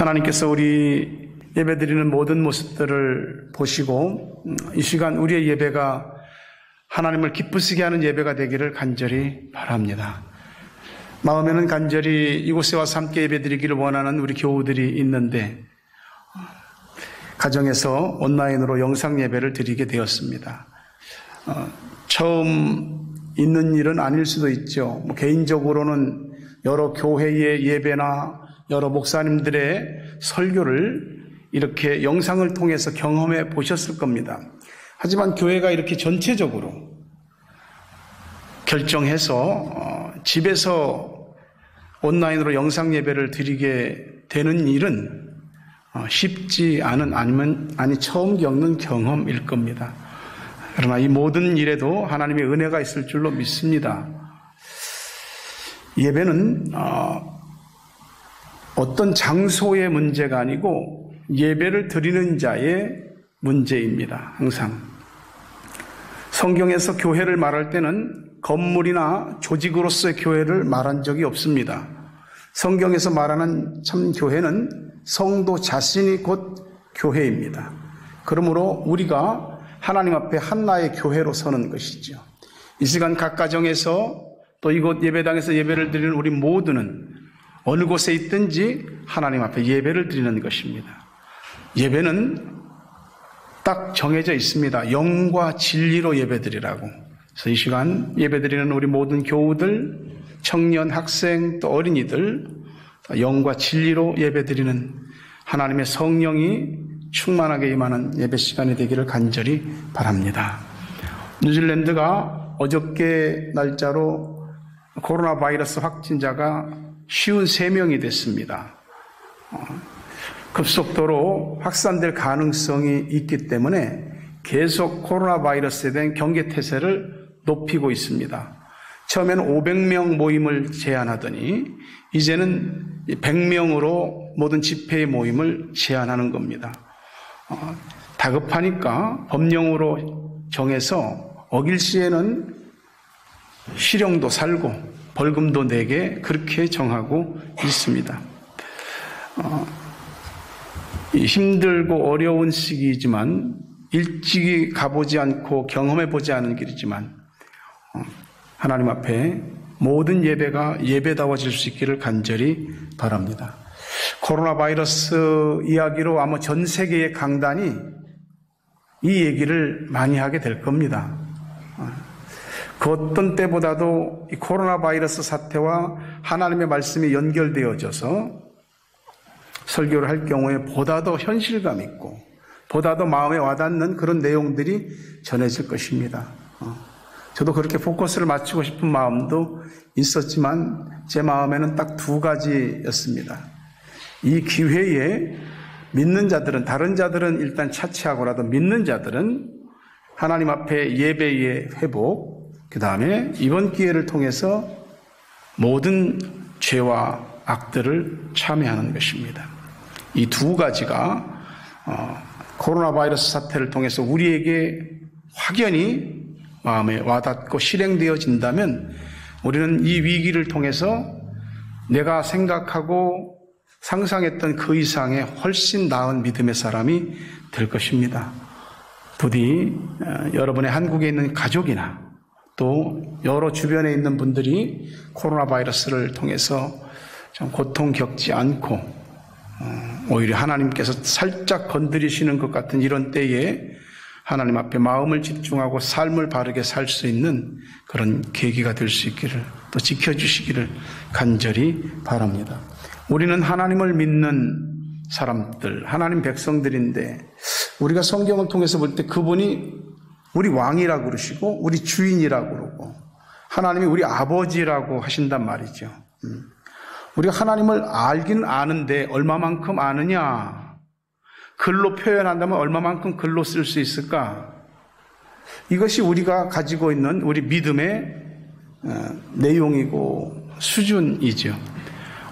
하나님께서 우리 예배드리는 모든 모습들을 보시고 이 시간 우리의 예배가 하나님을 기쁘시게 하는 예배가 되기를 간절히 바랍니다. 마음에는 간절히 이곳에 와서 함께 예배드리기를 원하는 우리 교우들이 있는데 가정에서 온라인으로 영상 예배를 드리게 되었습니다. 처음 있는 일은 아닐 수도 있죠. 개인적으로는 여러 교회의 예배나 여러 목사님들의 설교를 이렇게 영상을 통해서 경험해 보셨을 겁니다. 하지만 교회가 이렇게 전체적으로 결정해서 집에서 온라인으로 영상 예배를 드리게 되는 일은 쉽지 않은 아니 처음 겪는 경험일 겁니다. 그러나 이 모든 일에도 하나님의 은혜가 있을 줄로 믿습니다. 예배는 어떤 장소의 문제가 아니고 예배를 드리는 자의 문제입니다. 항상 성경에서 교회를 말할 때는 건물이나 조직으로서의 교회를 말한 적이 없습니다. 성경에서 말하는 참 교회는 성도 자신이 곧 교회입니다. 그러므로 우리가 하나님 앞에 한나의 교회로 서는 것이죠. 이 시간 각 가정에서 또 이곳 예배당에서 예배를 드리는 우리 모두는 어느 곳에 있든지 하나님 앞에 예배를 드리는 것입니다. 예배는 딱 정해져 있습니다. 영과 진리로 예배드리라고. 그래서 이 시간 예배드리는 우리 모든 교우들, 청년, 학생, 또 어린이들 영과 진리로 예배드리는 하나님의 성령이 충만하게 임하는 예배 시간이 되기를 간절히 바랍니다. 뉴질랜드가 어저께 날짜로 코로나 바이러스 확진자가 53명이 됐습니다. 급속도로 확산될 가능성이 있기 때문에 계속 코로나 바이러스에 대한 경계태세를 높이고 있습니다. 처음에는 500명 모임을 제한하더니 이제는 100명으로 모든 집회의 모임을 제한하는 겁니다. 다급하니까 법령으로 정해서 어길 시에는 실형도 살고 벌금도 내게 그렇게 정하고 있습니다. 힘들고 어려운 시기이지만 일찍이 가보지 않고 경험해보지 않은 길이지만 하나님 앞에 모든 예배가 예배다워질 수 있기를 간절히 바랍니다. 코로나 바이러스 이야기로 아마 전 세계의 강단이 이 얘기를 많이 하게 될 겁니다. 그 어떤 때보다도 이 코로나 바이러스 사태와 하나님의 말씀이 연결되어져서 설교를 할 경우에 보다 더 현실감 있고 보다 더 마음에 와닿는 그런 내용들이 전해질 것입니다. 저도 그렇게 포커스를 맞추고 싶은 마음도 있었지만 제 마음에는 딱 두 가지였습니다. 이 기회에 믿는 자들은, 다른 자들은 일단 차치하고라도 믿는 자들은 하나님 앞에 예배의 회복, 그 다음에 이번 기회를 통해서 모든 죄와 악들을 참여하는 것입니다. 이 두 가지가 코로나 바이러스 사태를 통해서 우리에게 확연히 마음에 와닿고 실행되어진다면 우리는 이 위기를 통해서 내가 생각하고 상상했던 그 이상의 훨씬 나은 믿음의 사람이 될 것입니다. 부디 여러분의 한국에 있는 가족이나 또 여러 주변에 있는 분들이 코로나 바이러스를 통해서 좀 고통 겪지 않고 오히려 하나님께서 살짝 건드리시는 것 같은 이런 때에 하나님 앞에 마음을 집중하고 삶을 바르게 살 수 있는 그런 계기가 될 수 있기를 또 지켜주시기를 간절히 바랍니다. 우리는 하나님을 믿는 사람들, 하나님 백성들인데 우리가 성경을 통해서 볼 때 그분이 우리 왕이라고 그러시고 우리 주인이라고 그러고 하나님이 우리 아버지라고 하신단 말이죠. 우리가 하나님을 알긴 아는데 얼마만큼 아느냐? 글로 표현한다면 얼마만큼 글로 쓸 수 있을까? 이것이 우리가 가지고 있는 우리 믿음의 내용이고 수준이죠.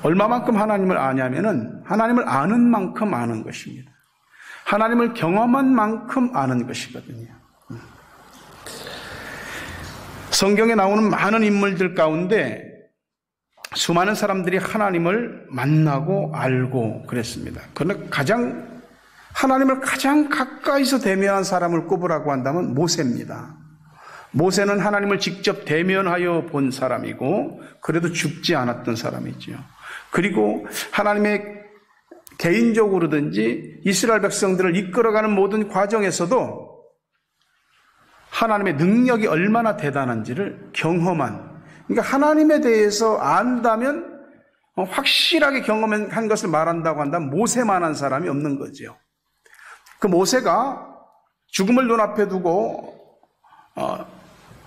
얼마만큼 하나님을 아냐면은 하나님을 아는 만큼 아는 것입니다. 하나님을 경험한 만큼 아는 것이거든요. 성경에 나오는 많은 인물들 가운데 수많은 사람들이 하나님을 만나고 알고 그랬습니다. 그러나 하나님을 가장 가까이서 대면한 사람을 꼽으라고 한다면 모세입니다. 모세는 하나님을 직접 대면하여 본 사람이고 그래도 죽지 않았던 사람이죠. 그리고 하나님의 개인적으로든지 이스라엘 백성들을 이끌어가는 모든 과정에서도 하나님의 능력이 얼마나 대단한지를 경험한, 그러니까 하나님에 대해서 안다면 확실하게 경험한 것을 말한다고 한다면 모세만한 사람이 없는 거죠. 그 모세가 죽음을 눈앞에 두고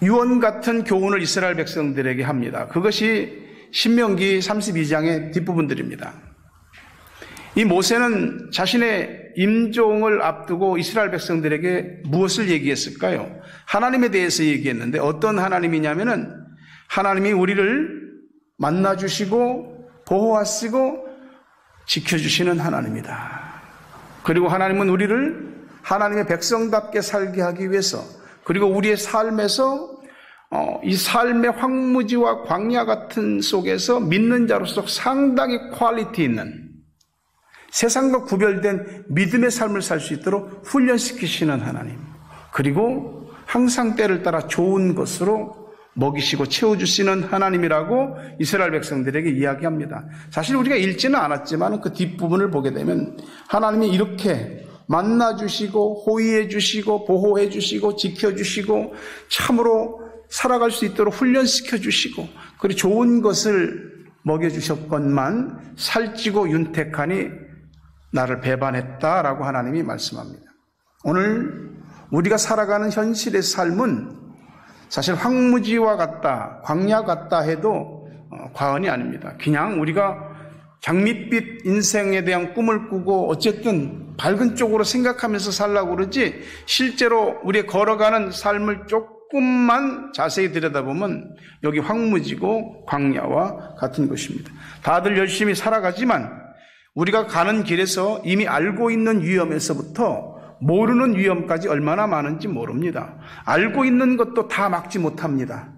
유언 같은 교훈을 이스라엘 백성들에게 합니다. 그것이 신명기 32장의 뒷부분들입니다. 이 모세는 자신의 임종을 앞두고 이스라엘 백성들에게 무엇을 얘기했을까요? 하나님에 대해서 얘기했는데 어떤 하나님이냐면은 하나님이 우리를 만나주시고 보호하시고 지켜주시는 하나님이다. 그리고 하나님은 우리를 하나님의 백성답게 살게 하기 위해서, 그리고 우리의 삶에서 이 삶의 황무지와 광야 같은 속에서 믿는 자로서 상당히 퀄리티 있는, 세상과 구별된 믿음의 삶을 살 수 있도록 훈련시키시는 하나님, 그리고 항상 때를 따라 좋은 것으로 먹이시고 채워주시는 하나님이라고 이스라엘 백성들에게 이야기합니다. 사실 우리가 읽지는 않았지만 그 뒷부분을 보게 되면 하나님이 이렇게 만나주시고 호의해주시고 보호해주시고 지켜주시고 참으로 살아갈 수 있도록 훈련시켜주시고 그리고 좋은 것을 먹여주셨건만 살찌고 윤택하니 나를 배반했다라고 하나님이 말씀합니다. 오늘 우리가 살아가는 현실의 삶은 사실 황무지와 같다, 광야 같다 해도 과언이 아닙니다. 그냥 우리가 장밋빛 인생에 대한 꿈을 꾸고 어쨌든 밝은 쪽으로 생각하면서 살라고 그러지, 실제로 우리의 걸어가는 삶을 조금만 자세히 들여다보면 여기 황무지고 광야와 같은 것입니다. 다들 열심히 살아가지만 우리가 가는 길에서 이미 알고 있는 위험에서부터 모르는 위험까지 얼마나 많은지 모릅니다. 알고 있는 것도 다 막지 못합니다.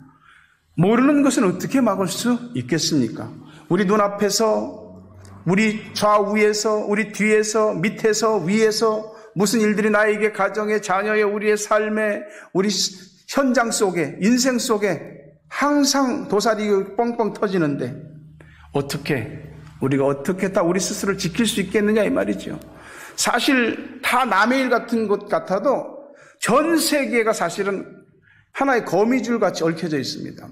모르는 것은 어떻게 막을 수 있겠습니까? 우리 눈앞에서, 우리 좌우에서, 우리 뒤에서, 밑에서, 위에서 무슨 일들이 나에게 가정에, 자녀에, 우리의 삶에, 우리 현장 속에, 인생 속에 항상 도사리 뻥뻥 터지는데 우리가 어떻게 다 우리 스스로를 지킬 수 있겠느냐 이 말이죠. 사실 다 남의 일 같은 것 같아도 전 세계가 사실은 하나의 거미줄 같이 얽혀져 있습니다.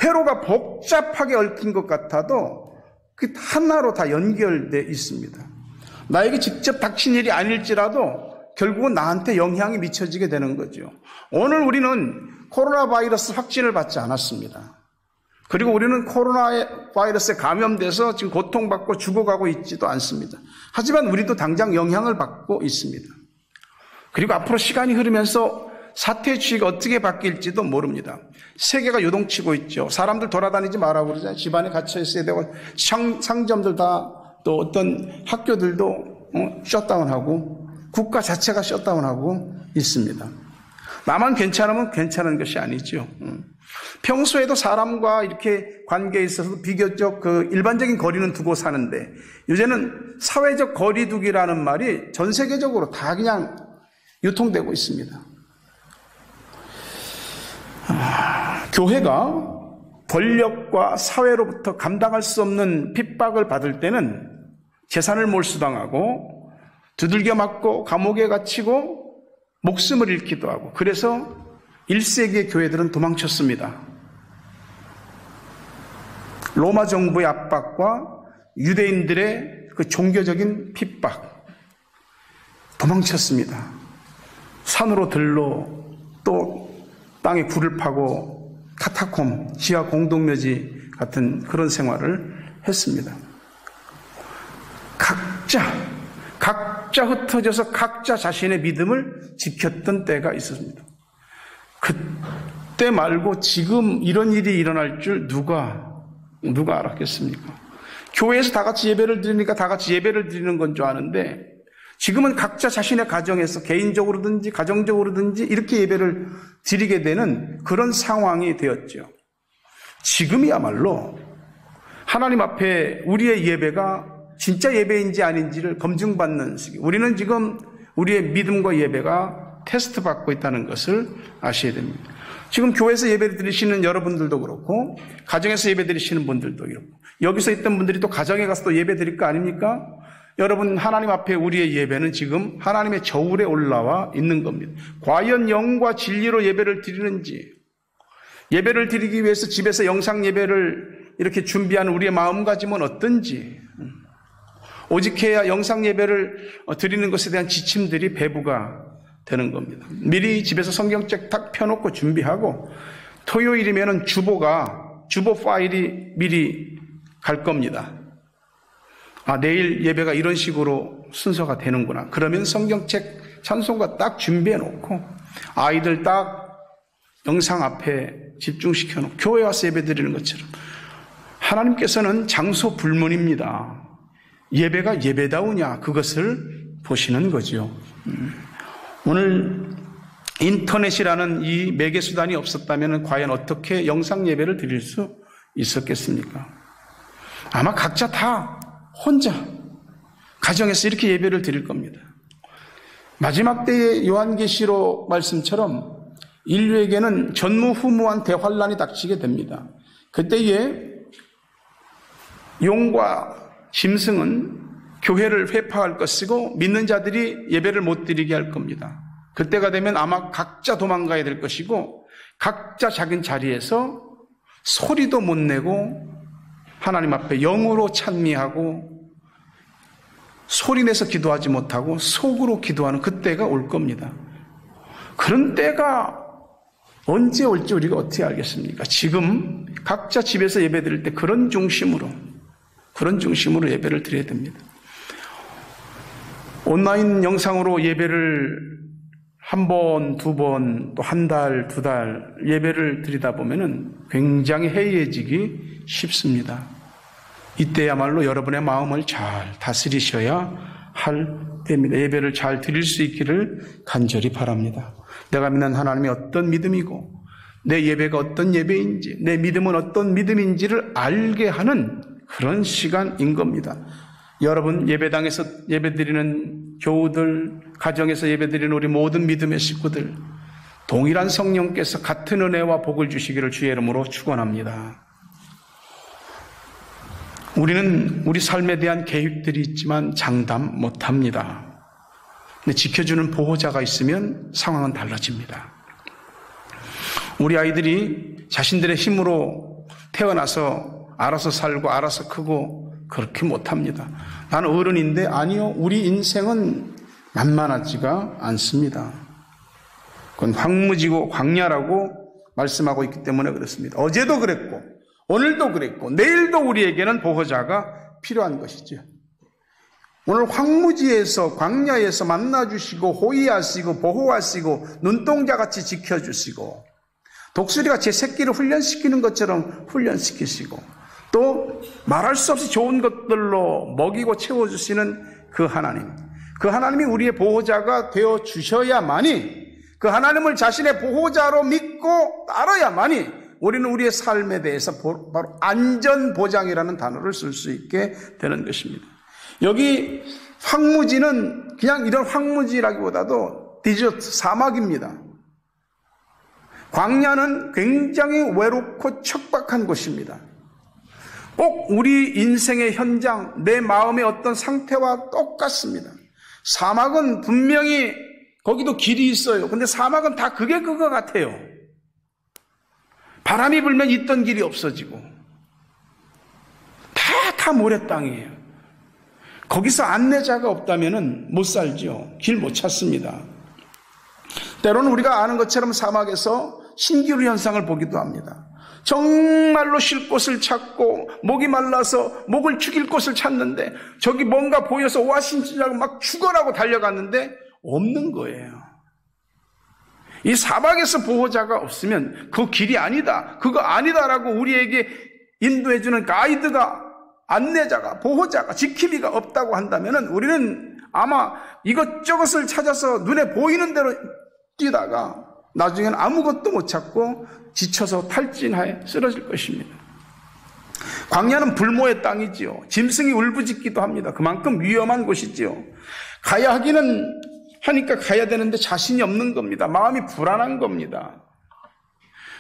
회로가 복잡하게 얽힌 것 같아도 그 하나로 다 연결되어 있습니다. 나에게 직접 닥친 일이 아닐지라도 결국은 나한테 영향이 미쳐지게 되는 거죠. 오늘 우리는 코로나 바이러스 확진을 받지 않았습니다. 그리고 우리는 코로나 바이러스에 감염돼서 지금 고통받고 죽어가고 있지도 않습니다. 하지만 우리도 당장 영향을 받고 있습니다. 그리고 앞으로 시간이 흐르면서 사태의 추이가 어떻게 바뀔지도 모릅니다. 세계가 요동치고 있죠. 사람들 돌아다니지 말라고 그러잖아요. 집안에 갇혀 있어야 되고 상점들 다, 또 어떤 학교들도 셧다운하고 국가 자체가 셧다운하고 있습니다. 나만 괜찮으면 괜찮은 것이 아니죠. 평소에도 사람과 이렇게 관계에 있어서 비교적 일반적인 거리는 두고 사는데 요새는 사회적 거리두기라는 말이 전 세계적으로 다 그냥 유통되고 있습니다. 교회가 권력과 사회로부터 감당할 수 없는 핍박을 받을 때는 재산을 몰수당하고 두들겨 맞고 감옥에 갇히고 목숨을 잃기도 하고, 그래서 1세기의 교회들은 도망쳤습니다. 로마 정부의 압박과 유대인들의 그 종교적인 핍박, 도망쳤습니다. 산으로 들러 또 땅에 굴을 파고 카타콤, 지하 공동묘지 같은 그런 생활을 했습니다. 각자 흩어져서 각자 자신의 믿음을 지켰던 때가 있었습니다. 그때 말고 지금 이런 일이 일어날 줄 누가 알았겠습니까? 교회에서 다 같이 예배를 드리니까 다 같이 예배를 드리는 건 줄 아는데 지금은 각자 자신의 가정에서 개인적으로든지 가정적으로든지 이렇게 예배를 드리게 되는 그런 상황이 되었죠. 지금이야말로 하나님 앞에 우리의 예배가 진짜 예배인지 아닌지를 검증받는 시기. 우리는 지금 우리의 믿음과 예배가 테스트 받고 있다는 것을 아셔야 됩니다. 지금 교회에서 예배를 드리시는 여러분들도 그렇고 가정에서 예배 드리시는 분들도 그렇고 여기서 있던 분들이 또 가정에 가서 또 예배 드릴 거 아닙니까? 여러분, 하나님 앞에 우리의 예배는 지금 하나님의 저울에 올라와 있는 겁니다. 과연 영과 진리로 예배를 드리는지, 예배를 드리기 위해서 집에서 영상 예배를 이렇게 준비하는 우리의 마음가짐은 어떤지, 오직해야 영상 예배를 드리는 것에 대한 지침들이 배부가 되는 겁니다. 미리 집에서 성경책 딱 펴놓고 준비하고 토요일이면은 주보 파일이 미리 갈 겁니다. 아, 내일 예배가 이런 식으로 순서가 되는구나. 그러면 성경책 찬송가 딱 준비해 놓고 아이들 딱 영상 앞에 집중시켜 놓고 교회 와서 예배 드리는 것처럼 하나님께서는 장소 불문입니다. 예배가 예배다우냐 그것을 보시는 거죠. 오늘 인터넷이라는 이 매개수단이 없었다면 과연 어떻게 영상 예배를 드릴 수 있었겠습니까? 아마 각자 다 혼자 가정에서 이렇게 예배를 드릴 겁니다. 마지막 때의 요한계시록 말씀처럼 인류에게는 전무후무한 대환란이 닥치게 됩니다. 그때에 용과 짐승은 교회를 회파할 것이고 믿는 자들이 예배를 못 드리게 할 겁니다. 그때가 되면 아마 각자 도망가야 될 것이고 각자 자기 자리에서 소리도 못 내고 하나님 앞에 영으로 찬미하고 소리내서 기도하지 못하고 속으로 기도하는 그때가 올 겁니다. 그런 때가 언제 올지 우리가 어떻게 알겠습니까? 지금 각자 집에서 예배 드릴 때 그런 중심으로 예배를 드려야 됩니다. 온라인 영상으로 예배를 한 번, 두 번, 또 한 달, 두 달 예배를 드리다 보면은 굉장히 해이해지기 쉽습니다. 이때야말로 여러분의 마음을 잘 다스리셔야 할 때입니다. 예배를 잘 드릴 수 있기를 간절히 바랍니다. 내가 믿는 하나님이 어떤 믿음이고 내 예배가 어떤 예배인지 내 믿음은 어떤 믿음인지를 알게 하는 그런 시간인 겁니다. 여러분, 예배당에서 예배드리는 교우들, 가정에서 예배드리는 우리 모든 믿음의 식구들, 동일한 성령께서 같은 은혜와 복을 주시기를 주의 이름으로 축원합니다. 우리는 우리 삶에 대한 계획들이 있지만 장담 못합니다. 근데 지켜주는 보호자가 있으면 상황은 달라집니다. 우리 아이들이 자신들의 힘으로 태어나서 알아서 살고 알아서 크고 그렇게 못합니다. 나는 어른인데 아니요, 우리 인생은 만만하지가 않습니다. 그건 황무지고 광야라고 말씀하고 있기 때문에 그렇습니다. 어제도 그랬고 오늘도 그랬고 내일도 우리에게는 보호자가 필요한 것이죠. 오늘 황무지에서 광야에서 만나주시고 호위하시고 보호하시고 눈동자같이 지켜주시고 독수리가 제 새끼를 훈련시키는 것처럼 훈련시키시고 또 말할 수 없이 좋은 것들로 먹이고 채워주시는 그 하나님이 우리의 보호자가 되어주셔야만이 그 하나님을 자신의 보호자로 믿고 따라야만이 우리는 우리의 삶에 대해서 바로 안전보장이라는 단어를 쓸 수 있게 되는 것입니다. 여기 황무지는 그냥 이런 황무지라기보다도 디저트, 사막입니다. 광야는 굉장히 외롭고 척박한 곳입니다. 꼭 우리 인생의 현장, 내 마음의 어떤 상태와 똑같습니다. 사막은 분명히 거기도 길이 있어요. 근데 사막은 다 그게 그거 같아요. 바람이 불면 있던 길이 없어지고 다 모래땅이에요. 거기서 안내자가 없다면 못 살죠. 길 못 찾습니다. 때로는 우리가 아는 것처럼 사막에서 신기루 현상을 보기도 합니다. 정말로 쉴 곳을 찾고 목이 말라서 목을 죽일 곳을 찾는데 저기 뭔가 보여서 오아시스라고 막 죽어라고 달려갔는데 없는 거예요. 이 사막에서 보호자가 없으면 그 길이 아니다, 그거 아니다라고 우리에게 인도해주는 가이드가, 안내자가, 보호자가, 지킴이가 없다고 한다면 우리는 아마 이것저것을 찾아서 눈에 보이는 대로 뛰다가 나중에는 아무것도 못 찾고 지쳐서 탈진하에 쓰러질 것입니다. 광야는 불모의 땅이지요. 짐승이 울부짖기도 합니다. 그만큼 위험한 곳이지요. 가야 하기는 하니까 가야 되는데 자신이 없는 겁니다. 마음이 불안한 겁니다.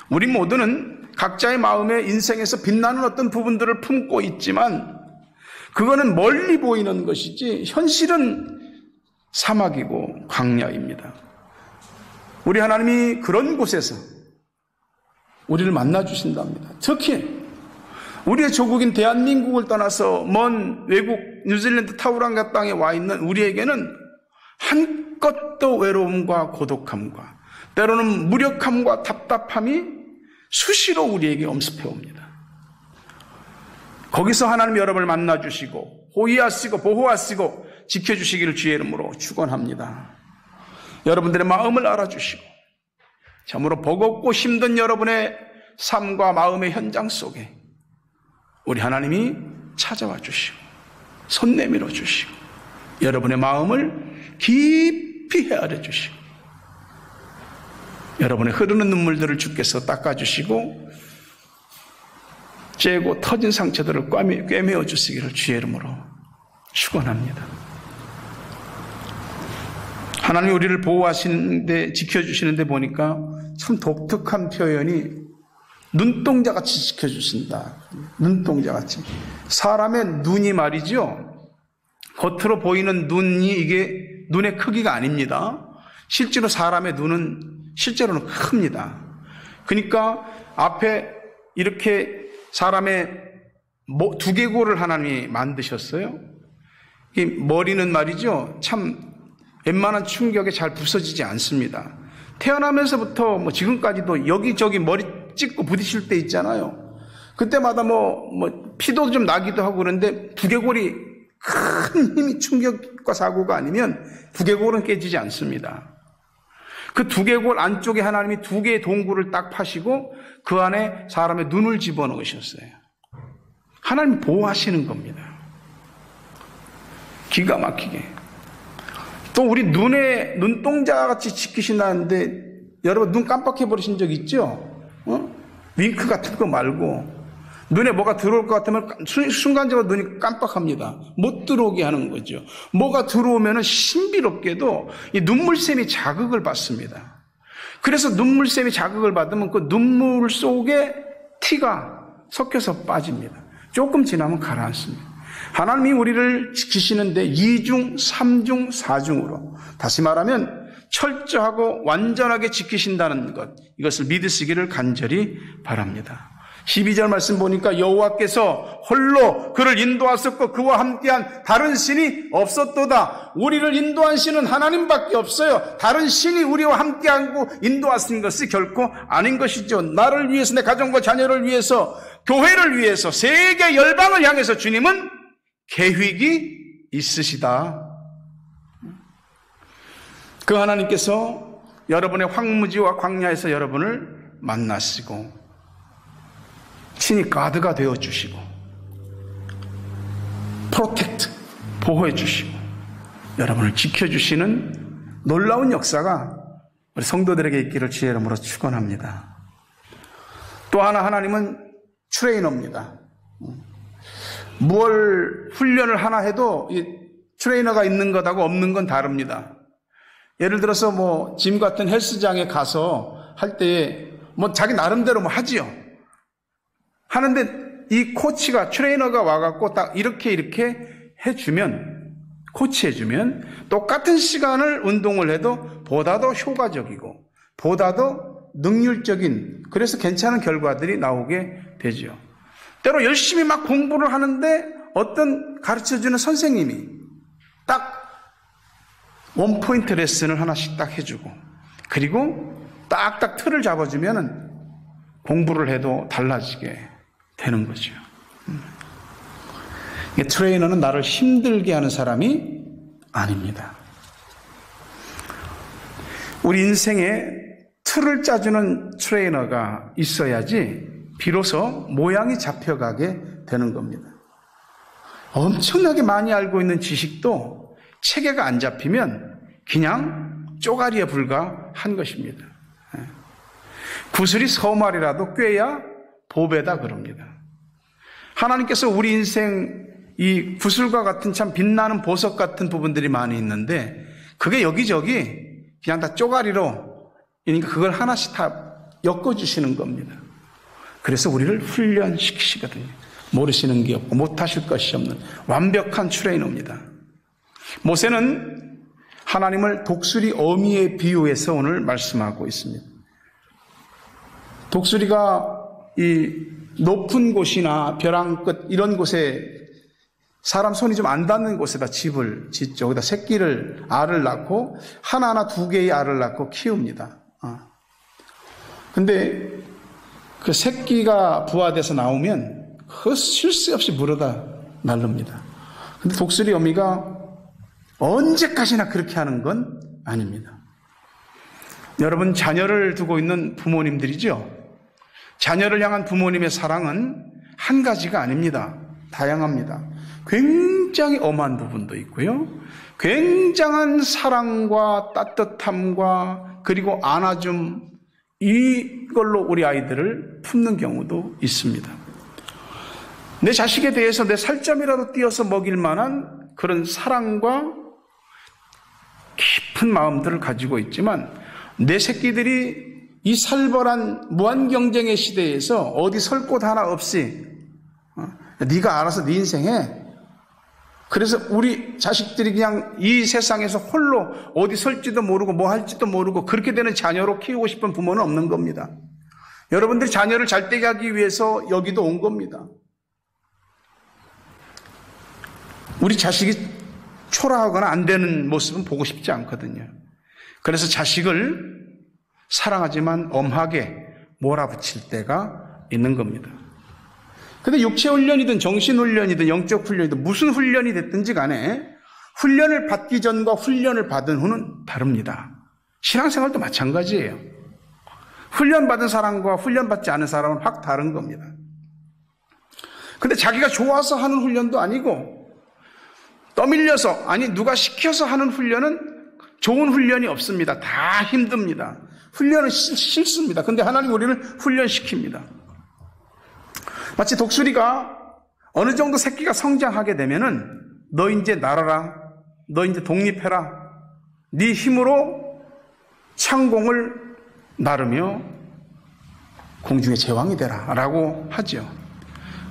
우리 모두는 각자의 마음에 인생에서 빛나는 어떤 부분들을 품고 있지만 그거는 멀리 보이는 것이지 현실은 사막이고 광야입니다. 우리 하나님이 그런 곳에서 우리를 만나 주신답니다. 특히 우리의 조국인 대한민국을 떠나서 먼 외국 뉴질랜드 타우랑가 땅에 와 있는 우리에게는 한껏도 외로움과 고독함과 때로는 무력함과 답답함이 수시로 우리에게 엄습해 옵니다. 거기서 하나님 여러분을 만나주시고 호위하시고 보호하시고 지켜주시기를 주의 이름으로 축원합니다. 여러분들의 마음을 알아주시고 참으로 버겁고 힘든 여러분의 삶과 마음의 현장 속에 우리 하나님이 찾아와 주시고 손 내밀어 주시고 여러분의 마음을 깊이 헤아려 주시고 여러분의 흐르는 눈물들을 주께서 닦아주시고 째고 터진 상처들을 꿰매어 주시기를 주의 이름으로 축원합니다. 하나님이 우리를 보호하시는데 지켜주시는데 보니까 참 독특한 표현이 눈동자같이 지켜주신다. 눈동자같이. 사람의 눈이 말이죠. 겉으로 보이는 눈이 이게 눈의 크기가 아닙니다. 실제로 사람의 눈은 실제로는 큽니다. 그러니까 앞에 이렇게 사람의 두개골을 하나님이 만드셨어요. 이 머리는 말이죠. 참 웬만한 충격에 잘 부서지지 않습니다. 태어나면서부터 뭐 지금까지도 여기저기 머리 찍고 부딪힐 때 있잖아요. 그때마다 뭐 피도 좀 나기도 하고 그런데 두개골이 큰 힘이 충격과 사고가 아니면 두개골은 깨지지 않습니다. 그 두개골 안쪽에 하나님이 두 개의 동굴을 딱 파시고 그 안에 사람의 눈을 집어넣으셨어요. 하나님이 보호하시는 겁니다. 기가 막히게. 또 우리 눈동자같이 지키신다는데 여러분 눈 깜빡해 버리신 적 있죠? 윙크 같은 거 말고 눈에 뭐가 들어올 것 같으면 순간적으로 눈이 깜빡합니다. 못 들어오게 하는 거죠. 뭐가 들어오면 신비롭게도 이 눈물샘이 자극을 받습니다. 그래서 눈물샘이 자극을 받으면 그 눈물 속에 티가 섞여서 빠집니다. 조금 지나면 가라앉습니다. 하나님이 우리를 지키시는데 2중, 3중, 4중으로 다시 말하면 철저하고 완전하게 지키신다는 것, 이것을 믿으시기를 간절히 바랍니다. 12절 말씀 보니까 여호와께서 홀로 그를 인도하셨고 그와 함께한 다른 신이 없었도다. 우리를 인도한 신은 하나님밖에 없어요. 다른 신이 우리와 함께하고 인도하신 것이 결코 아닌 것이죠. 나를 위해서, 내 가정과 자녀를 위해서, 교회를 위해서, 세계 열방을 향해서 주님은 계획이 있으시다. 그 하나님께서 여러분의 황무지와 광야에서 여러분을 만나시고 친히 가드가 되어주시고 프로텍트, 보호해주시고 여러분을 지켜주시는 놀라운 역사가 우리 성도들에게 있기를 주의 이름으로 축원합니다. 또 하나 하나님은 트레이너입니다. 무얼 훈련을 하나 해도 이 트레이너가 있는 것하고 없는 건 다릅니다. 예를 들어서 뭐 짐 같은 헬스장에 가서 할 때에 뭐 자기 나름대로 뭐 하지요. 하는데 이 코치가, 트레이너가 와갖고 딱 이렇게 해주면, 코치해주면 똑같은 시간을 운동을 해도 보다 더 효과적이고 보다 더 능률적인, 그래서 괜찮은 결과들이 나오게 되죠. 때로 열심히 막 공부를 하는데 어떤 가르쳐주는 선생님이 딱 원포인트 레슨을 하나씩 딱 해주고 그리고 딱딱 틀을 잡아주면 공부를 해도 달라지게 되는 거죠. 트레이너는 나를 힘들게 하는 사람이 아닙니다. 우리 인생에 틀을 짜주는 트레이너가 있어야지 비로소 모양이 잡혀가게 되는 겁니다. 엄청나게 많이 알고 있는 지식도 체계가 안 잡히면 그냥 쪼가리에 불과한 것입니다. 구슬이 서말이라도 꿰야 보배다 그럽니다. 하나님께서 우리 인생 이 구슬과 같은 참 빛나는 보석 같은 부분들이 많이 있는데 그게 여기저기 그냥 다 쪼가리로 그러니까 그걸 하나씩 다 엮어주시는 겁니다. 그래서 우리를 훈련시키시거든요. 모르시는 게 없고 못하실 것이 없는 완벽한 트레이너입니다. 모세는 하나님을 독수리 어미에 비유해서 오늘 말씀하고 있습니다. 독수리가 이 높은 곳이나 벼랑 끝 이런 곳에 사람 손이 좀 안 닿는 곳에다 집을 짓죠. 거기다 새끼를 알을 낳고 하나하나 2개의 알을 낳고 키웁니다. 근데 그 새끼가 부화돼서 나오면 그 쉴 새 없이 물어다 날릅니다. 근데 독수리 어미가 언제까지나 그렇게 하는 건 아닙니다. 여러분 자녀를 두고 있는 부모님들이죠. 자녀를 향한 부모님의 사랑은 한 가지가 아닙니다. 다양합니다. 굉장히 엄한 부분도 있고요. 굉장한 사랑과 따뜻함과 그리고 안아줌 이걸로 우리 아이들을 품는 경우도 있습니다. 내 자식에 대해서 내 살점이라도 띄어서 먹일 만한 그런 사랑과 깊은 마음들을 가지고 있지만 내 새끼들이 이 살벌한 무한경쟁의 시대에서 어디 설 곳 하나 없이 네가 알아서 네 인생 해. 그래서 우리 자식들이 그냥 이 세상에서 홀로 어디 설지도 모르고 뭐 할지도 모르고 그렇게 되는 자녀로 키우고 싶은 부모는 없는 겁니다. 여러분들이 자녀를 잘 되게 하기 위해서 여기도 온 겁니다. 우리 자식이 초라하거나 안 되는 모습은 보고 싶지 않거든요. 그래서 자식을 사랑하지만 엄하게 몰아붙일 때가 있는 겁니다. 근데 육체 훈련이든 정신 훈련이든 영적 훈련이든 무슨 훈련이 됐든지 간에 훈련을 받기 전과 훈련을 받은 후는 다릅니다. 신앙생활도 마찬가지예요. 훈련받은 사람과 훈련받지 않은 사람은 확 다른 겁니다. 근데 자기가 좋아서 하는 훈련도 아니고 떠밀려서 아니 누가 시켜서 하는 훈련은 좋은 훈련이 없습니다. 다 힘듭니다. 훈련은 싫습니다. 근데 하나님 우리를 훈련시킵니다. 마치 독수리가 어느 정도 새끼가 성장하게 되면은 너 이제 날아라. 너 이제 독립해라. 네 힘으로 창공을 나르며 공중의 제왕이 되라 라고 하죠.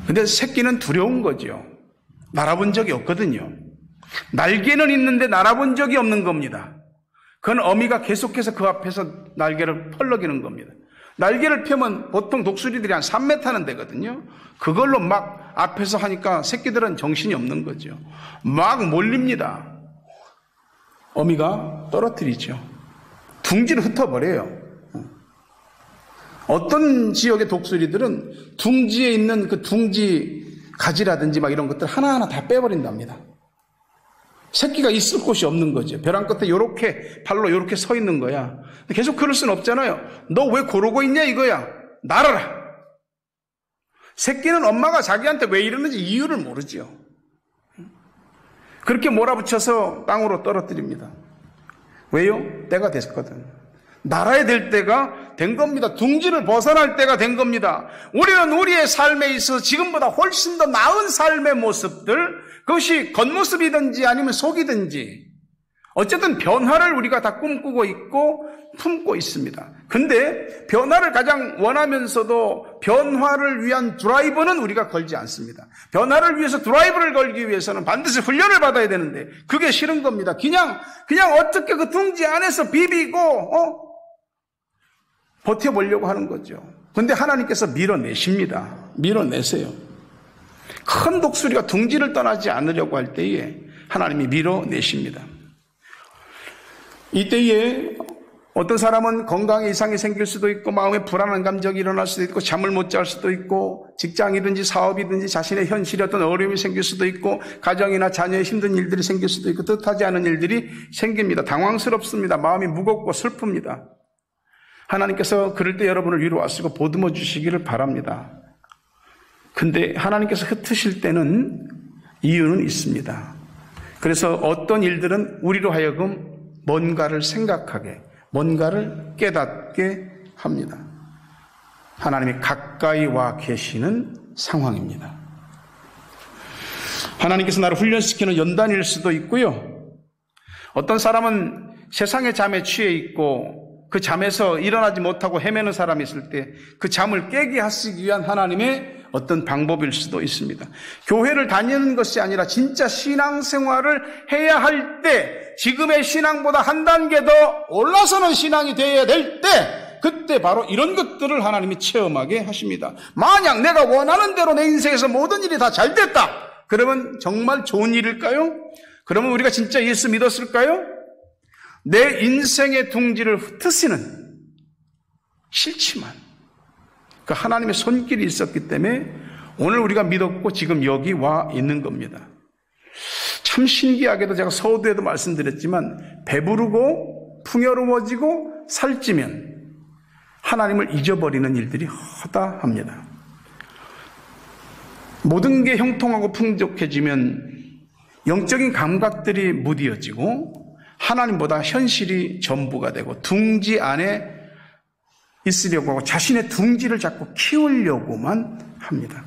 근데 새끼는 두려운 거죠. 날아본 적이 없거든요. 날개는 있는데 날아본 적이 없는 겁니다. 그건 어미가 계속해서 그 앞에서 날개를 펄럭이는 겁니다. 날개를 펴면 보통 독수리들이 한 3m는 되거든요. 그걸로 막 앞에서 하니까 새끼들은 정신이 없는 거죠. 막 몰립니다. 어미가 떨어뜨리죠. 둥지를 흩어버려요. 어떤 지역의 독수리들은 둥지에 있는 그 둥지 가지라든지 막 이런 것들 하나하나 다 빼버린답니다. 새끼가 있을 곳이 없는 거죠. 벼랑 끝에 요렇게 발로 요렇게 서 있는 거야. 계속 그럴 수는 없잖아요. 너 왜 고르고 있냐 이거야. 날아라. 새끼는 엄마가 자기한테 왜 이러는지 이유를 모르죠. 그렇게 몰아붙여서 땅으로 떨어뜨립니다. 왜요? 때가 됐거든. 날아야 될 때가 된 겁니다. 둥지를 벗어날 때가 된 겁니다. 우리는 우리의 삶에 있어서 지금보다 훨씬 더 나은 삶의 모습들, 그것이 겉모습이든지 아니면 속이든지 어쨌든 변화를 우리가 다 꿈꾸고 있고 품고 있습니다. 근데 변화를 가장 원하면서도 변화를 위한 드라이버는 우리가 걸지 않습니다. 변화를 위해서 드라이버를 걸기 위해서는 반드시 훈련을 받아야 되는데 그게 싫은 겁니다. 그냥 어떻게 그 둥지 안에서 비비고 버텨보려고 하는 거죠. 근데 하나님께서 밀어내십니다. 밀어내세요. 큰 독수리가 둥지를 떠나지 않으려고 할 때에 하나님이 밀어내십니다. 이때에 어떤 사람은 건강에 이상이 생길 수도 있고 마음에 불안한 감정이 일어날 수도 있고 잠을 못 잘 수도 있고 직장이든지 사업이든지 자신의 현실에 어떤 어려움이 생길 수도 있고 가정이나 자녀에 힘든 일들이 생길 수도 있고 뜻하지 않은 일들이 생깁니다. 당황스럽습니다. 마음이 무겁고 슬픕니다. 하나님께서 그럴 때 여러분을 위로하시고 보듬어 주시기를 바랍니다. 근데 하나님께서 흩으실 때는 이유는 있습니다. 그래서 어떤 일들은 우리로 하여금 뭔가를 생각하게, 뭔가를 깨닫게 합니다. 하나님이 가까이 와 계시는 상황입니다. 하나님께서 나를 훈련시키는 연단일 수도 있고요. 어떤 사람은 세상의 잠에 취해 있고 그 잠에서 일어나지 못하고 헤매는 사람이 있을 때 그 잠을 깨게 하시기 위한 하나님의 어떤 방법일 수도 있습니다. 교회를 다니는 것이 아니라 진짜 신앙생활을 해야 할 때, 지금의 신앙보다 한 단계 더 올라서는 신앙이 되어야 될 때, 그때 바로 이런 것들을 하나님이 체험하게 하십니다. 만약 내가 원하는 대로 내 인생에서 모든 일이 다 잘 됐다, 그러면 정말 좋은 일일까요? 그러면 우리가 진짜 예수 믿었을까요? 내 인생의 둥지를 흩으시는, 싫지만 그 하나님의 손길이 있었기 때문에 오늘 우리가 믿었고 지금 여기 와 있는 겁니다. 참 신기하게도 제가 서두에도 말씀드렸지만 배부르고 풍요로워지고 살찌면 하나님을 잊어버리는 일들이 허다합니다. 모든 게 형통하고 풍족해지면 영적인 감각들이 무디어지고 하나님보다 현실이 전부가 되고 둥지 안에 있으려고 하고 자신의 둥지를 자꾸 키우려고만 합니다.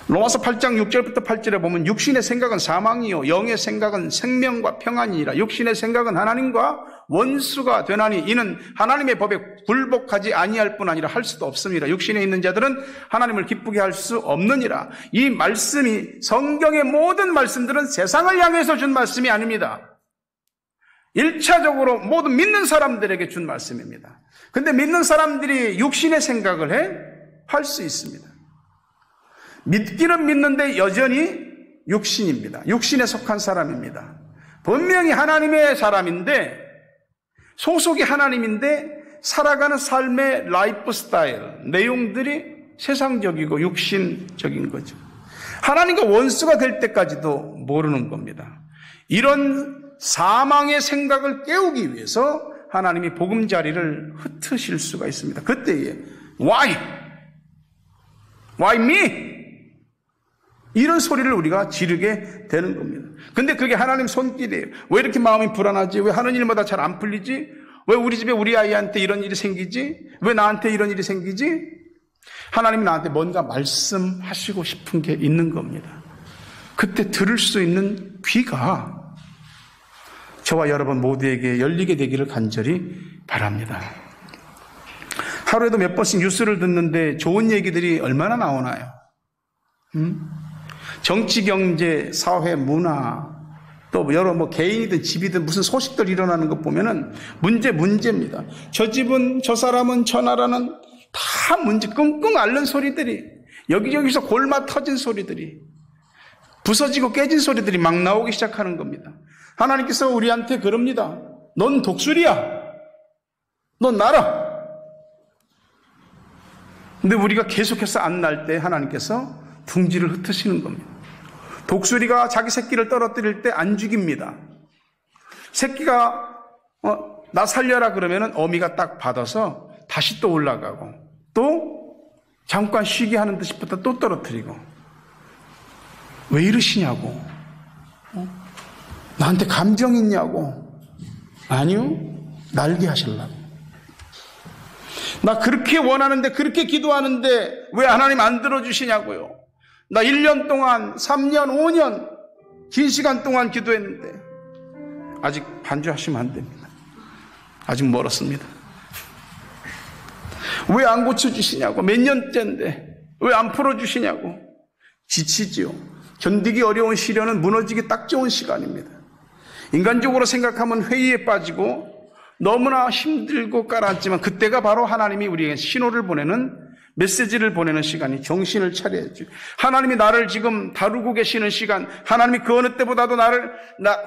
로마서 8장 6절부터 8절에 보면 육신의 생각은 사망이요 영의 생각은 생명과 평안이니라. 육신의 생각은 하나님과 원수가 되나니 이는 하나님의 법에 굴복하지 아니할 뿐 아니라 할 수도 없습니다. 육신에 있는 자들은 하나님을 기쁘게 할 수 없느니라. 이 말씀이, 성경의 모든 말씀들은 세상을 향해서 준 말씀이 아닙니다. 1차적으로 모든 믿는 사람들에게 준 말씀입니다. 근데 믿는 사람들이 육신의 생각을 해? 할 수 있습니다. 믿기는 믿는데 여전히 육신입니다. 육신에 속한 사람입니다. 분명히 하나님의 사람인데, 소속이 하나님인데 살아가는 삶의 라이프 스타일, 내용들이 세상적이고 육신적인 거죠. 하나님과 원수가 될 때까지도 모르는 겁니다. 이런 사망의 생각을 깨우기 위해서 하나님이 보금자리를 흩으실 수가 있습니다. 그때에 Why me? 이런 소리를 우리가 지르게 되는 겁니다. 근데 그게 하나님 손길이에요. 왜 이렇게 마음이 불안하지? 왜 하는 일마다 잘 안 풀리지? 왜 우리 집에 우리 아이한테 이런 일이 생기지? 왜 나한테 이런 일이 생기지? 하나님이 나한테 뭔가 말씀하시고 싶은 게 있는 겁니다. 그때 들을 수 있는 귀가 저와 여러분 모두에게 열리게 되기를 간절히 바랍니다. 하루에도 몇 번씩 뉴스를 듣는데 좋은 얘기들이 얼마나 나오나요? 정치, 경제, 사회, 문화, 또 여러 개인이든 집이든 무슨 소식들 일어나는 것 보면은 문제입니다. 저 집은, 저 사람은, 저 나라는 다 문제, 끙끙 앓는 소리들이, 여기저기서 골마 터진 소리들이, 부서지고 깨진 소리들이 막 나오기 시작하는 겁니다. 하나님께서 우리한테 그럽니다. 넌 독수리야. 넌 날아. 근데 우리가 계속해서 안 날 때 하나님께서 둥지를 흩으시는 겁니다. 독수리가 자기 새끼를 떨어뜨릴 때 안 죽입니다. 새끼가 나 살려라 그러면은 어미가 딱 받아서 다시 또 올라가고 또 잠깐 쉬게 하는 듯이부터 또 떨어뜨리고. 왜 이러시냐고. 나한테 감정 있냐고. 아니요, 날게 하시려고. 나 그렇게 원하는데, 그렇게 기도하는데 왜 하나님 안 들어주시냐고요. 나 1년 동안, 3년, 5년 긴 시간 동안 기도했는데 아직 반주하시면 안 됩니다. 아직 멀었습니다. 왜 안 고쳐주시냐고. 몇 년째인데 왜 안 풀어주시냐고. 지치지요. 견디기 어려운 시련은 무너지기 딱 좋은 시간입니다. 인간적으로 생각하면 회의에 빠지고 너무나 힘들고 깔아앉지만 그때가 바로 하나님이 우리에게 신호를 보내는, 메시지를 보내는 시간이, 정신을 차려야죠. 하나님이 나를 지금 다루고 계시는 시간, 하나님이 그 어느 때보다도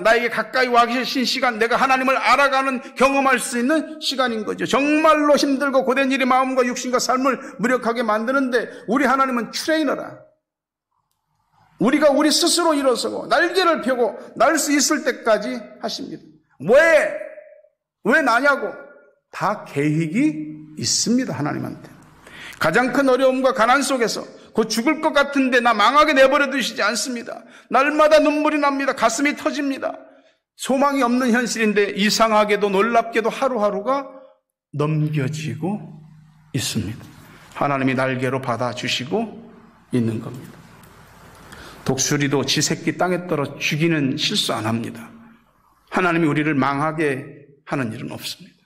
나에게 가까이 와 계신 시간, 내가 하나님을 알아가는, 경험할 수 있는 시간인 거죠. 정말로 힘들고 고된 일이 마음과 육신과 삶을 무력하게 만드는데 우리 하나님은 트레이너라. 우리가 우리 스스로 일어서고 날개를 펴고 날 수 있을 때까지 하십니다. 왜 나냐고. 다 계획이 있습니다. 하나님한테. 가장 큰 어려움과 가난 속에서 곧 죽을 것 같은데 나 망하게 내버려 두시지 않습니다. 날마다 눈물이 납니다. 가슴이 터집니다. 소망이 없는 현실인데 이상하게도 놀랍게도 하루하루가 넘겨지고 있습니다. 하나님이 날개로 받아주시고 있는 겁니다. 독수리도 지 새끼 땅에 떨어 죽이는 실수 안 합니다. 하나님이 우리를 망하게 하는 일은 없습니다.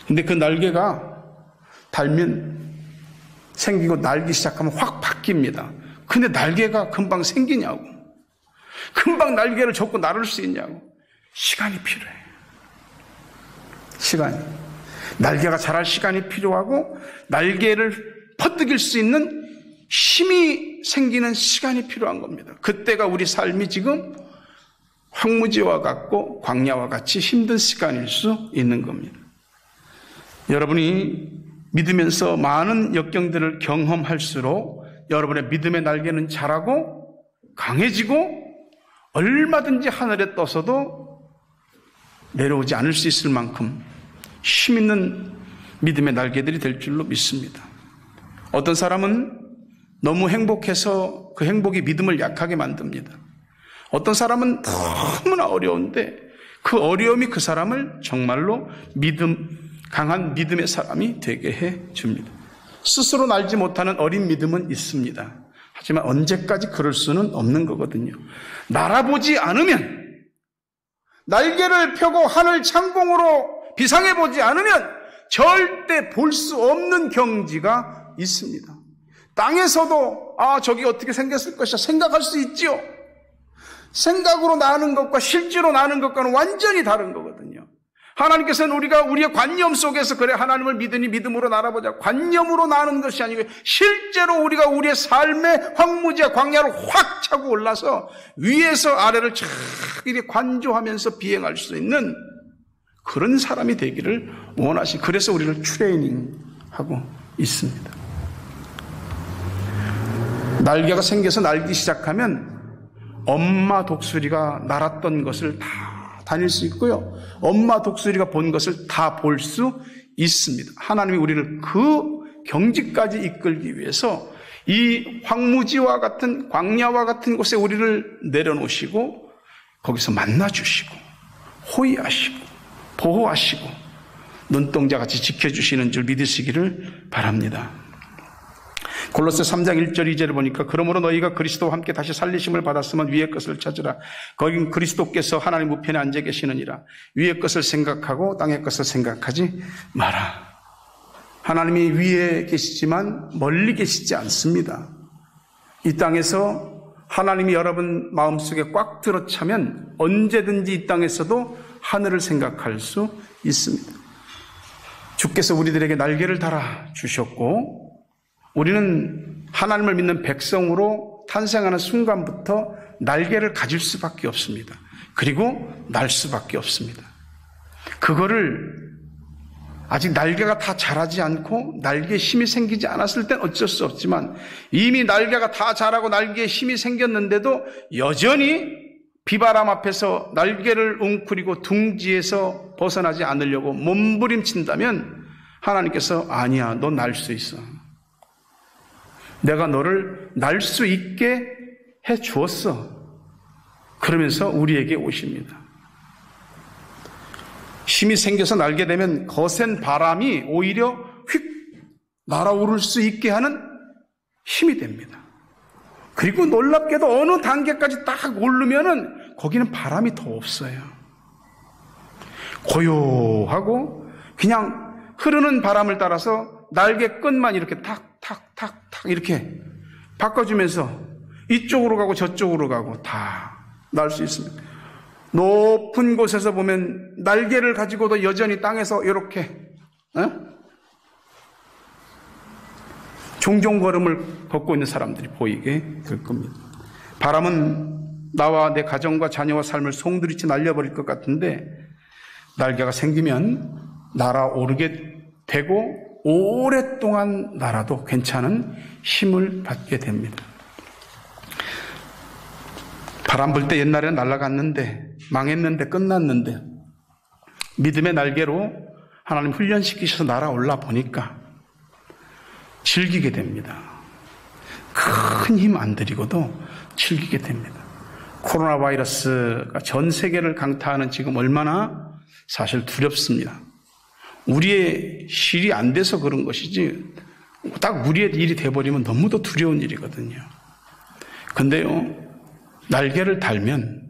근데 그 날개가 달면 생기고 날기 시작하면 확 바뀝니다. 근데 날개가 금방 생기냐고. 금방 날개를 접고 날을 수 있냐고. 시간이 필요해요. 시간이. 날개가 자랄 시간이 필요하고 날개를 퍼뜨길 수 있는 힘이 생기는 시간이 필요한 겁니다. 그때가 우리 삶이 지금 황무지와 같고 광야와 같이 힘든 시간일 수 있는 겁니다. 여러분이 믿으면서 많은 역경들을 경험할수록 여러분의 믿음의 날개는 자라고 강해지고 얼마든지 하늘에 떠서도 내려오지 않을 수 있을 만큼 힘 있는 믿음의 날개들이 될 줄로 믿습니다. 어떤 사람은 너무 행복해서 그 행복이 믿음을 약하게 만듭니다. 어떤 사람은 너무나 어려운데 그 어려움이 그 사람을 정말로 강한 믿음의 사람이 되게 해 줍니다. 스스로 날지 못하는 어린 믿음은 있습니다. 하지만 언제까지 그럴 수는 없는 거거든요. 날아보지 않으면, 날개를 펴고 하늘 창공으로 비상해 보지 않으면 절대 볼 수 없는 경지가 있습니다. 땅에서도 저기 어떻게 생겼을 것이야 생각할 수 있지요. 생각으로 나는 것과 실제로 나는 것과는 완전히 다른 거거든요. 하나님께서는 우리가 우리의 관념 속에서 그래 하나님을 믿으니 믿음으로 날아보자. 관념으로 나는 것이 아니고 실제로 우리가 우리의 삶의 황무지와 광야를 확 차고 올라서 위에서 아래를 쫙 이렇게 관조하면서 비행할 수 있는 그런 사람이 되기를 그래서 우리를 트레이닝하고 있습니다. 날개가 생겨서 날기 시작하면 엄마 독수리가 날았던 것을 다 다닐 수 있고요. 엄마 독수리가 본 것을 다 볼 수 있습니다. 하나님이 우리를 그 경지까지 이끌기 위해서 이 황무지와 같은 광야와 같은 곳에 우리를 내려놓으시고 거기서 만나주시고 호의하시고 보호하시고 눈동자같이 지켜주시는 줄 믿으시기를 바랍니다. 골로새 3장 1절 2절을 보니까 그러므로 너희가 그리스도와 함께 다시 살리심을 받았으면 위의 것을 찾으라. 거긴 그리스도께서 하나님 우편에 앉아 계시느니라. 위의 것을 생각하고 땅의 것을 생각하지 마라. 하나님이 위에 계시지만 멀리 계시지 않습니다. 이 땅에서 하나님이 여러분 마음속에 꽉 들어차면 언제든지 이 땅에서도 하늘을 생각할 수 있습니다. 주께서 우리들에게 날개를 달아 주셨고 우리는 하나님을 믿는 백성으로 탄생하는 순간부터 날개를 가질 수밖에 없습니다. 그리고 날 수밖에 없습니다. 그거를 아직 날개가 다 자라지 않고 날개에 힘이 생기지 않았을 땐 어쩔 수 없지만 이미 날개가 다 자라고 날개에 힘이 생겼는데도 여전히 비바람 앞에서 날개를 웅크리고 둥지에서 벗어나지 않으려고 몸부림친다면 하나님께서 아니야, 너 날 수 있어. 내가 너를 날 수 있게 해 주었어. 그러면서 우리에게 오십니다. 힘이 생겨서 날게 되면 거센 바람이 오히려 휙 날아오를 수 있게 하는 힘이 됩니다. 그리고 놀랍게도 어느 단계까지 딱 오르면은 거기는 바람이 더 없어요. 고요하고 그냥 흐르는 바람을 따라서 날개 끝만 이렇게 탁탁탁탁 이렇게 바꿔주면서 이쪽으로 가고 저쪽으로 가고 다 날 수 있습니다. 높은 곳에서 보면 날개를 가지고도 여전히 땅에서 이렇게 종종걸음을 걷고 있는 사람들이 보이게 될 겁니다. 바람은 나와 내 가정과 자녀와 삶을 송두리째 날려버릴 것 같은데 날개가 생기면 날아오르게 되고 오랫동안 날아도 괜찮은 힘을 받게 됩니다. 바람 불 때 옛날에는 날아갔는데 망했는데 끝났는데 믿음의 날개로 하나님 훈련시키셔서 날아올라 보니까 즐기게 됩니다. 큰 힘 안 들이고도 즐기게 됩니다. 코로나 바이러스가 전 세계를 강타하는 지금 얼마나 사실 두렵습니다. 우리의 실이 안 돼서 그런 것이지 딱 우리의 일이 돼버리면 너무도 두려운 일이거든요. 근데요, 날개를 달면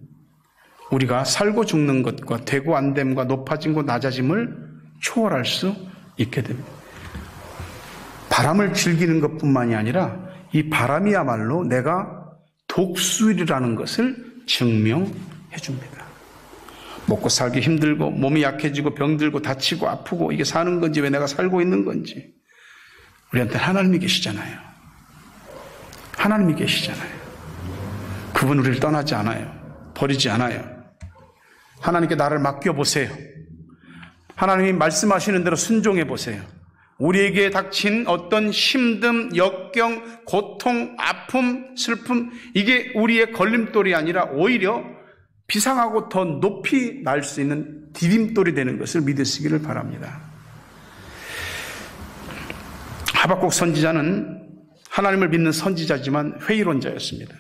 우리가 살고 죽는 것과 되고 안 됨과 높아진 것 낮아짐을 초월할 수 있게 됩니다. 바람을 즐기는 것뿐만이 아니라 이 바람이야말로 내가 독수리라는 것을 증명해 줍니다. 먹고 살기 힘들고 몸이 약해지고 병들고 다치고 아프고 이게 사는 건지 왜 내가 살고 있는 건지 우리한테 하나님이 계시잖아요. 하나님이 계시잖아요. 그분 우리를 떠나지 않아요. 버리지 않아요. 하나님께 나를 맡겨보세요. 하나님이 말씀하시는 대로 순종해 보세요. 우리에게 닥친 어떤 힘듦, 역경, 고통, 아픔, 슬픔 이게 우리의 걸림돌이 아니라 오히려 비상하고 더 높이 날 수 있는 디딤돌이 되는 것을 믿으시기를 바랍니다. 하박국 선지자는 하나님을 믿는 선지자지만 회의론자였습니다.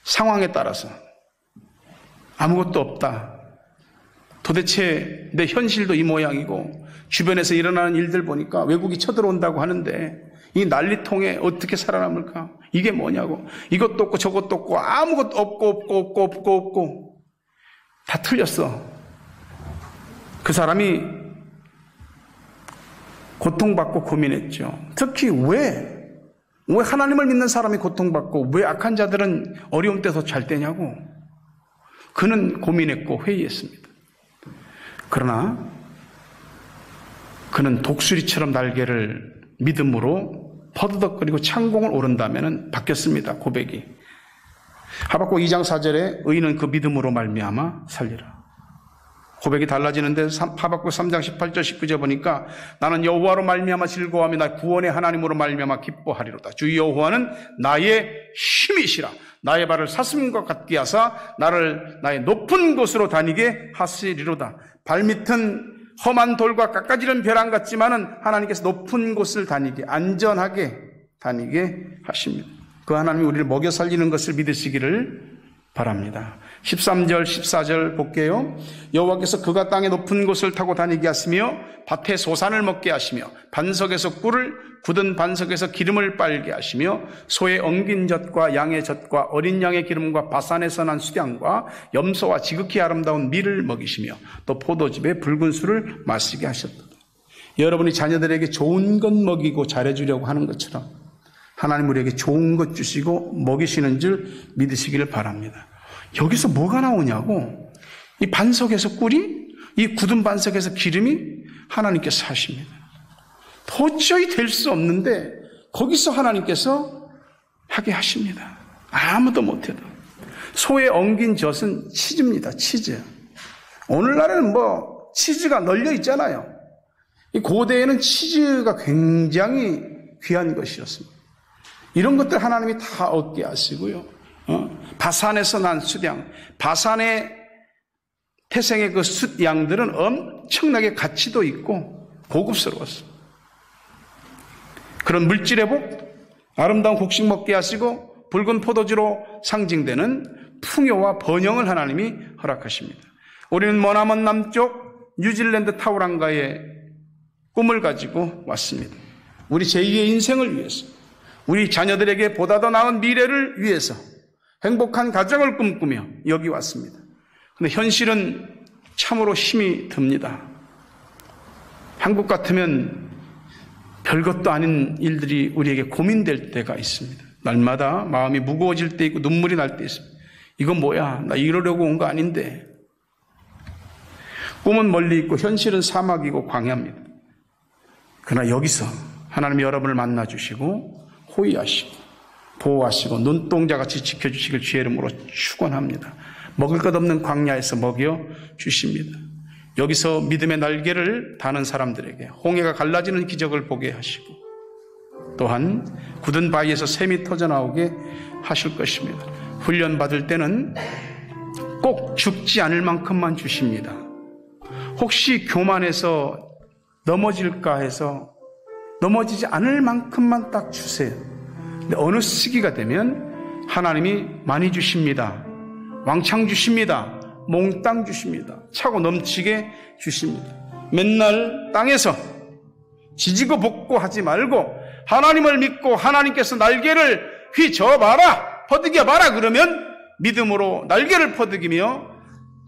상황에 따라서 아무것도 없다. 도대체 내 현실도 이 모양이고 주변에서 일어나는 일들 보니까 외국이 쳐들어온다고 하는데 이 난리통에 어떻게 살아남을까? 이게 뭐냐고. 이것도 없고 저것도 없고 아무것도 없고 다 틀렸어. 그 사람이 고통받고 고민했죠. 특히 왜 하나님을 믿는 사람이 고통받고 왜 악한 자들은 어려움 때 더 잘 되냐고. 그는 고민했고 회의했습니다. 그러나 그는 독수리처럼 날개를 믿음으로 퍼드덕거리고 창공을 오른다면 바뀌었습니다. 고백이. 하박국 2장 4절에 의인은 그 믿음으로 말미암아 살리라. 고백이 달라지는데 하박국 3장 18절 19절 보니까 나는 여호와로 말미암아 즐거워하며 나 구원의 하나님으로 말미암아 기뻐하리로다. 주 여호와는 나의 힘이시라. 나의 발을 사슴과 같게 하사 나를 나의 높은 곳으로 다니게 하시리로다. 발밑은 험한 돌과 깎아지른 벼랑 같지만은 하나님께서 높은 곳을 다니게 안전하게 다니게 하십니다. 그 하나님이 우리를 먹여 살리는 것을 믿으시기를 바랍니다. 13절 14절 볼게요. 여호와께서 그가 땅의 높은 곳을 타고 다니게 하시며 밭에 소산을 먹게 하시며 반석에서 꿀을 굳은 반석에서 기름을 빨게 하시며 소의 엉긴 젖과 양의 젖과 어린 양의 기름과 바산에서 난 수량과 염소와 지극히 아름다운 밀을 먹이시며 또 포도즙에 붉은 술을 마시게 하셨다. 여러분이 자녀들에게 좋은 것 먹이고 잘해주려고 하는 것처럼 하나님 우리에게 좋은 것 주시고 먹이시는 줄 믿으시기를 바랍니다. 여기서 뭐가 나오냐고. 이 반석에서 꿀이, 이 굳은 반석에서 기름이 하나님께서 하십니다. 도저히 될 수 없는데 거기서 하나님께서 하게 하십니다. 아무도 못해도. 소의 엉긴 젖은 치즈입니다. 치즈. 오늘날에는 치즈가 널려 있잖아요. 이 고대에는 치즈가 굉장히 귀한 것이었습니다. 이런 것들 하나님이 다 얻게 하시고요. 바산에서 난 숫양, 바산의 태생의 그 숫양들은 엄청나게 가치도 있고 고급스러웠어. 그런 물질의 복, 아름다운 곡식 먹게 하시고 붉은 포도주로 상징되는 풍요와 번영을 하나님이 허락하십니다. 우리는 머나먼 남쪽 뉴질랜드 타우랑가의 꿈을 가지고 왔습니다. 우리 제2의 인생을 위해서, 우리 자녀들에게 보다 더 나은 미래를 위해서 행복한 가정을 꿈꾸며 여기 왔습니다. 그런데 현실은 참으로 힘이 듭니다. 한국 같으면 별것도 아닌 일들이 우리에게 고민될 때가 있습니다. 날마다 마음이 무거워질 때 있고 눈물이 날 때 있습니다. 이건 뭐야? 나 이러려고 온 거 아닌데. 꿈은 멀리 있고 현실은 사막이고 광야입니다. 그러나 여기서 하나님이 여러분을 만나주시고 호위하시고 보호하시고 눈동자같이 지켜주시길 주의 이름으로 축원합니다. 먹을 것 없는 광야에서 먹여 주십니다. 여기서 믿음의 날개를 다는 사람들에게 홍해가 갈라지는 기적을 보게 하시고 또한 굳은 바위에서 샘이 터져나오게 하실 것입니다. 훈련받을 때는 꼭 죽지 않을 만큼만 주십니다. 혹시 교만해서 넘어질까 해서 넘어지지 않을 만큼만 딱 주세요. 근데 어느 시기가 되면 하나님이 많이 주십니다. 왕창 주십니다. 몽땅 주십니다. 차고 넘치게 주십니다. 맨날 땅에서 지지고 볶고 하지 말고 하나님을 믿고 하나님께서 날개를 휘저어봐라. 퍼득여봐라 그러면 믿음으로 날개를 퍼득이며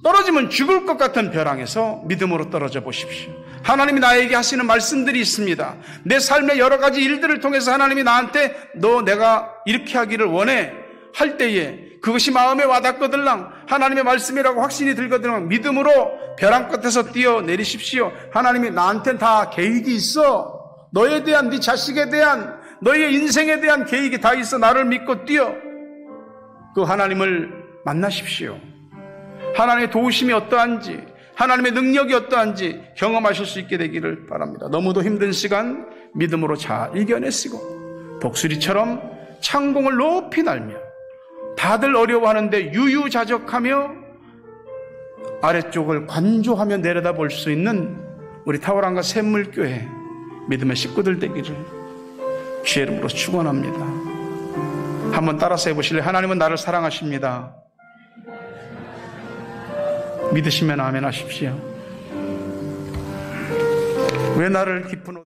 떨어지면 죽을 것 같은 벼랑에서 믿음으로 떨어져 보십시오. 하나님이 나에게 하시는 말씀들이 있습니다. 내 삶의 여러 가지 일들을 통해서 하나님이 나한테 너 내가 이렇게 하기를 원해 할 때에 그것이 마음에 와닿거들랑 하나님의 말씀이라고 확신이 들거들랑 믿음으로 벼랑 끝에서 뛰어내리십시오. 하나님이 나한테는 다 계획이 있어. 너에 대한, 네 자식에 대한, 너의 인생에 대한 계획이 다 있어. 나를 믿고 뛰어. 그 하나님을 만나십시오. 하나님의 도우심이 어떠한지, 하나님의 능력이 어떠한지 경험하실 수 있게 되기를 바랍니다. 너무도 힘든 시간 믿음으로 잘 이겨내시고 독수리처럼 창공을 높이 날며 다들 어려워하는데 유유자적하며 아래쪽을 관조하며 내려다볼 수 있는 우리 타워랑과 샘물교회 믿음의 식구들 되기를 주의 이름으로 축원합니다. 한번 따라서 해보실래요? 하나님은 나를 사랑하십니다. 믿으시면 아멘 하십시오. 왜 나를 깊은